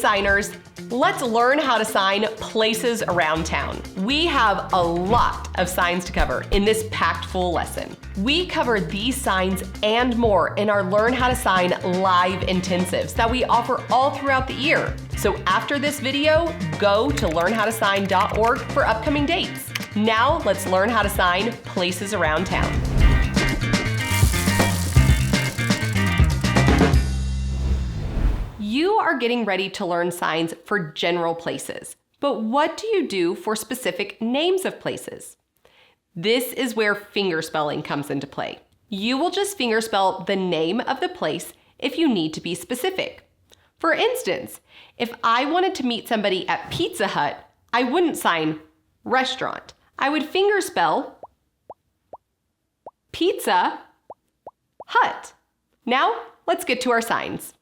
signers, let's learn how to sign places around town. We have a lot of signs to cover in this packed full lesson. We cover these signs and more in our Learn How to Sign live intensives that we offer all throughout the year. So after this video, go to learnhowtosign.org for upcoming dates. Now let's learn how to sign places around town. You are getting ready to learn signs for general places, but what do you do for specific names of places? This is where fingerspelling comes into play. You will just fingerspell the name of the place if you need to be specific. For instance, if I wanted to meet somebody at Pizza Hut, I wouldn't sign restaurant. I would fingerspell Pizza Hut. Now, let's get to our signs.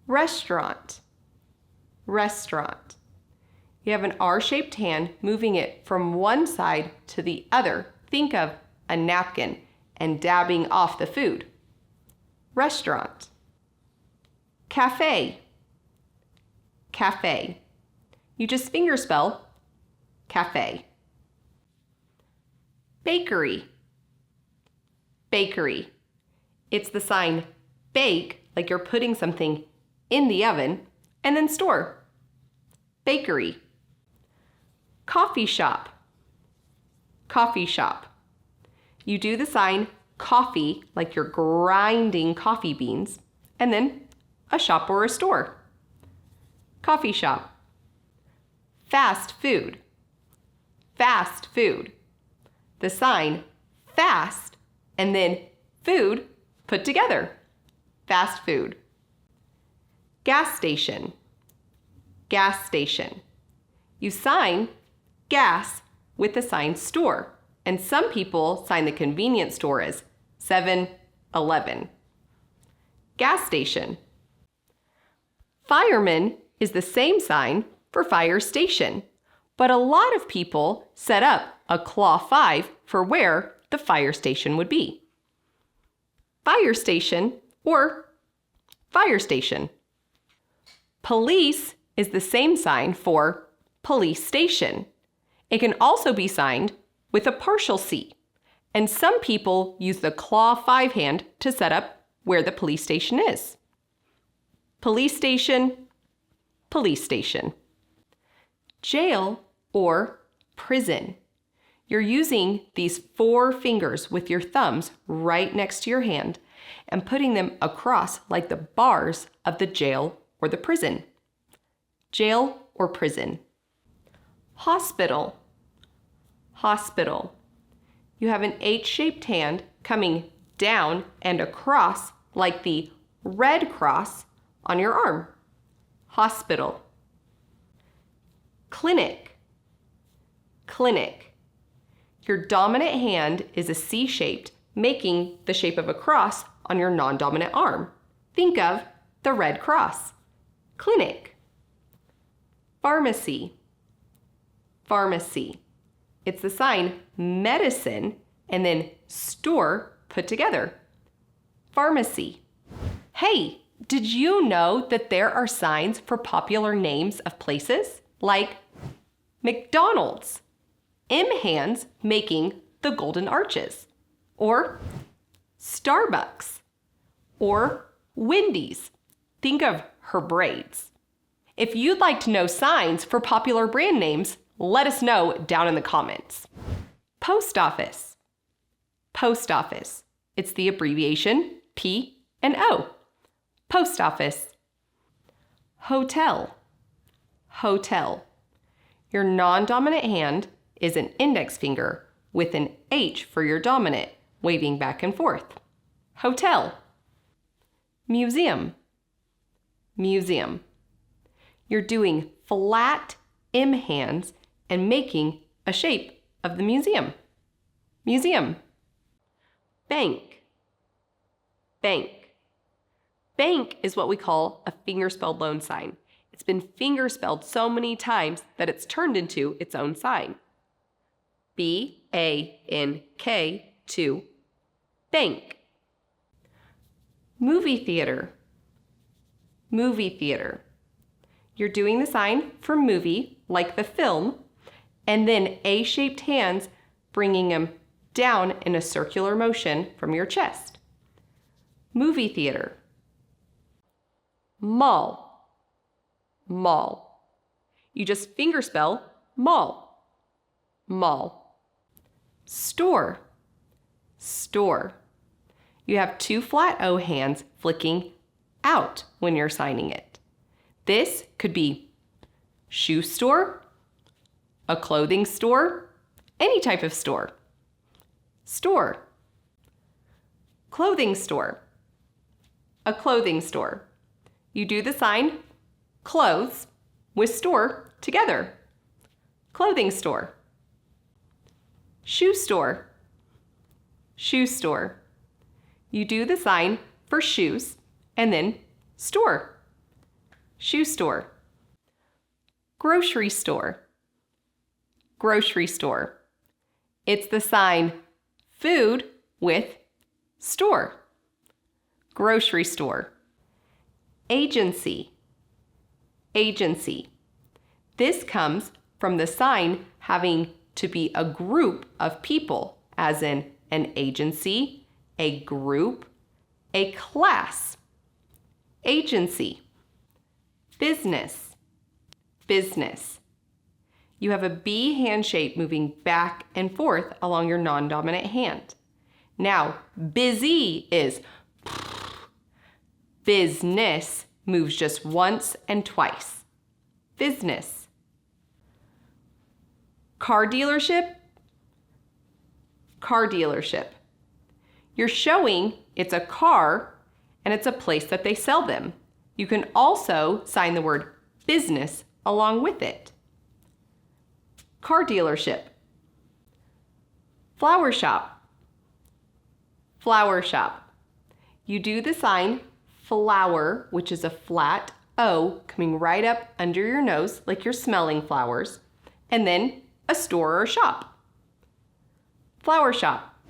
Restaurant, restaurant. You have an R-shaped hand moving it from one side to the other. Think of a napkin and dabbing off the food. Restaurant. Cafe, cafe. You just fingerspell cafe. Bakery, bakery. It's the sign bake, like you're putting something in the oven, and then store. Bakery. Coffee shop. Coffee shop. You do the sign coffee, like you're grinding coffee beans, and then a shop or a store. Coffee shop. Fast food. Fast food. The sign fast and then food put together. Fast food. Gas station, gas station. You sign gas with the sign store, and some people sign the convenience store as 7-Eleven. Gas station. Fireman is the same sign for fire station, but a lot of people set up a claw 5 for where the fire station would be. Fire station or fire station. Police is the same sign for police station. It can also be signed with a partial C, and some people use the claw 5 hand to set up where the police station is. Police station, police station. Jail or prison. You're using these 4 fingers with your thumbs right next to your hand and putting them across like the bars of the jail or the prison. Jail or prison. Hospital. Hospital. You have an H-shaped hand coming down and across like the red cross on your arm. Hospital. Clinic. Clinic. Your dominant hand is a C-shaped, making the shape of a cross on your non-dominant arm. Think of the red cross. Clinic. Pharmacy. Pharmacy. It's the sign medicine and then store put together. Pharmacy. Hey, did you know that there are signs for popular names of places? Like McDonald's. M hands making the golden arches. Or Starbucks. Or Wendy's. Think of her braids. If you'd like to know signs for popular brand names, let us know down in the comments. Post office. Post office. It's the abbreviation P and O. Post office. Hotel. Hotel. Your non-dominant hand is an index finger with an H for your dominant, waving back and forth. Hotel. Museum. Museum. You're doing flat M hands and making a shape of the museum. Museum. Bank. Bank. Bank is what we call a fingerspelled loan sign. It's been fingerspelled so many times that it's turned into its own sign. B-A-N-K to bank. Movie theater. Movie theater. You're doing the sign for movie, like the film, and then A-shaped hands, bringing them down in a circular motion from your chest. Movie theater. Mall. Mall. You just fingerspell mall. Mall. Store. Store. You have two flat O hands flicking out when you're signing it. This could be shoe store, a clothing store, any type of store. Store. Clothing store. A clothing store. You do the sign clothes with store together. Clothing store. Shoe store. Shoe store. You do the sign for shoes and then store. Shoe store. Grocery store. Grocery store. It's the sign food with store. Grocery store. Agency. Agency. This comes from the sign having to be a group of people, as in an agency, a group, a class. Agency. Business. Business. You have a B hand shape moving back and forth along your non-dominant hand. Now, busy is business moves just once and twice. Business. Car dealership. Car dealership. You're showing it's a car and it's a place that they sell them. You can also sign the word business along with it. Car dealership. Flower shop. Flower shop. You do the sign flower, which is a flat O coming right up under your nose like you're smelling flowers, and then a store or shop. Flower shop.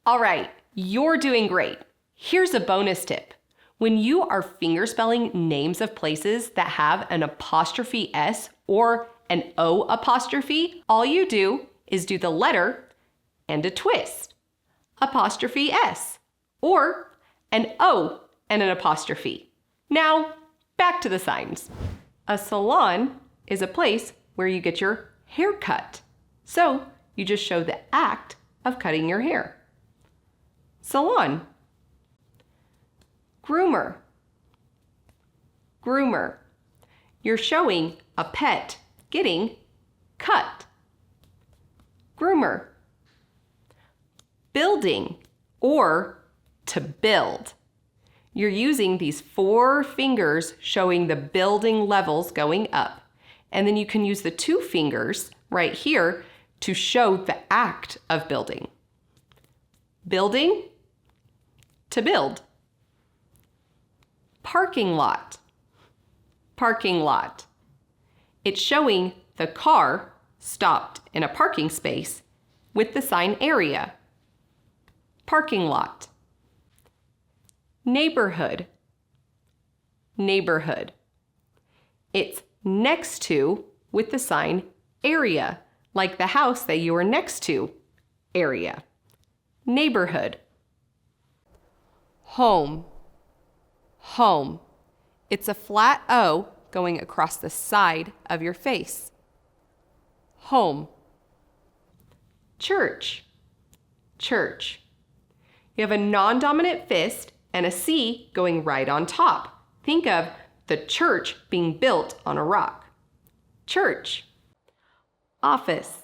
All right, you're doing great. Here's a bonus tip. When you are fingerspelling names of places that have an apostrophe S or an O apostrophe, all you do is do the letter and a twist. Apostrophe S or an O and an apostrophe. Now, back to the signs. A salon is a place where you get your hair cut. So you just show the act of cutting your hair. Salon. Groomer. Groomer. You're showing a pet getting cut. Groomer. Building or to build. You're using these 4 fingers showing the building levels going up. And then you can use the 2 fingers right here to show the act of building. Building, to build. Parking lot. Parking lot. It's showing the car stopped in a parking space with the sign area. Parking lot. Neighborhood. Neighborhood. It's next to with the sign area, like the house that you are next to. Area. Neighborhood. Home. Home. It's a flat O going across the side of your face. Home. Church. Church. You have a non-dominant fist and a C going right on top. Think of the church being built on a rock. Church. Office.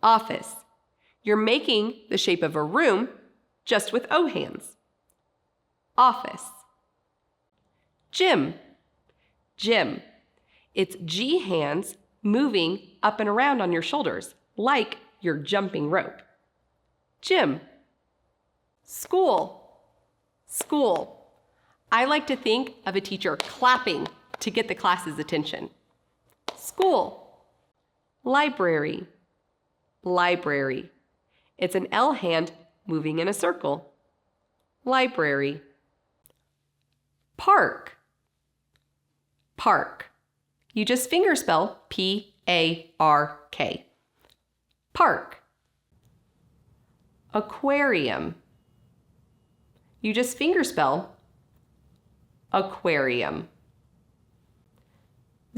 Office. You're making the shape of a room just with O hands. Office. Gym. Gym. It's G hands moving up and around on your shoulders like you're jumping rope. Gym. School. School. I like to think of a teacher clapping to get the class's attention. School. Library. Library. It's an L hand moving in a circle. Library. Park. Park. You just fingerspell P-A-R-K. Park. Aquarium. You just fingerspell aquarium.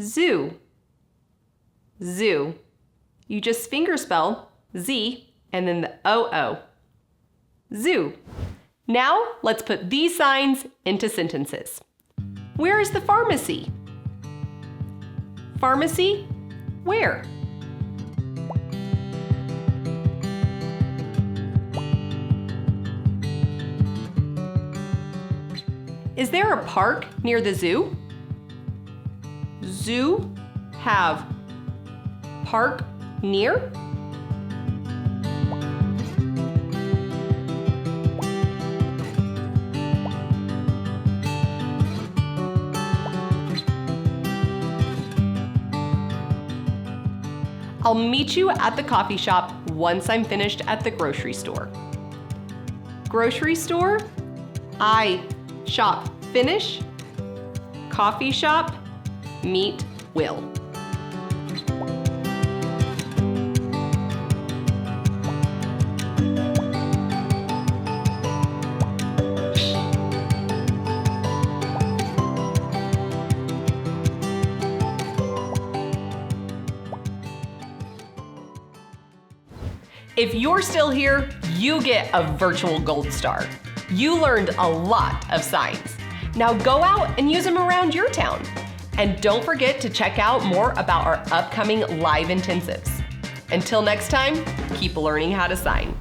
Zoo. Zoo. You just fingerspell Z and then the O-O. Zoo. Now let's put these signs into sentences. Where is the pharmacy? Pharmacy, where? Is there a park near the zoo? Zoo have park near? I'll meet you at the coffee shop once I'm finished at the grocery store. Grocery store, I shop finish. Coffee shop, meet will. If you're still here, you get a virtual gold star. You learned a lot of signs. Now go out and use them around your town. And don't forget to check out more about our upcoming live intensives. Until next time, keep learning how to sign.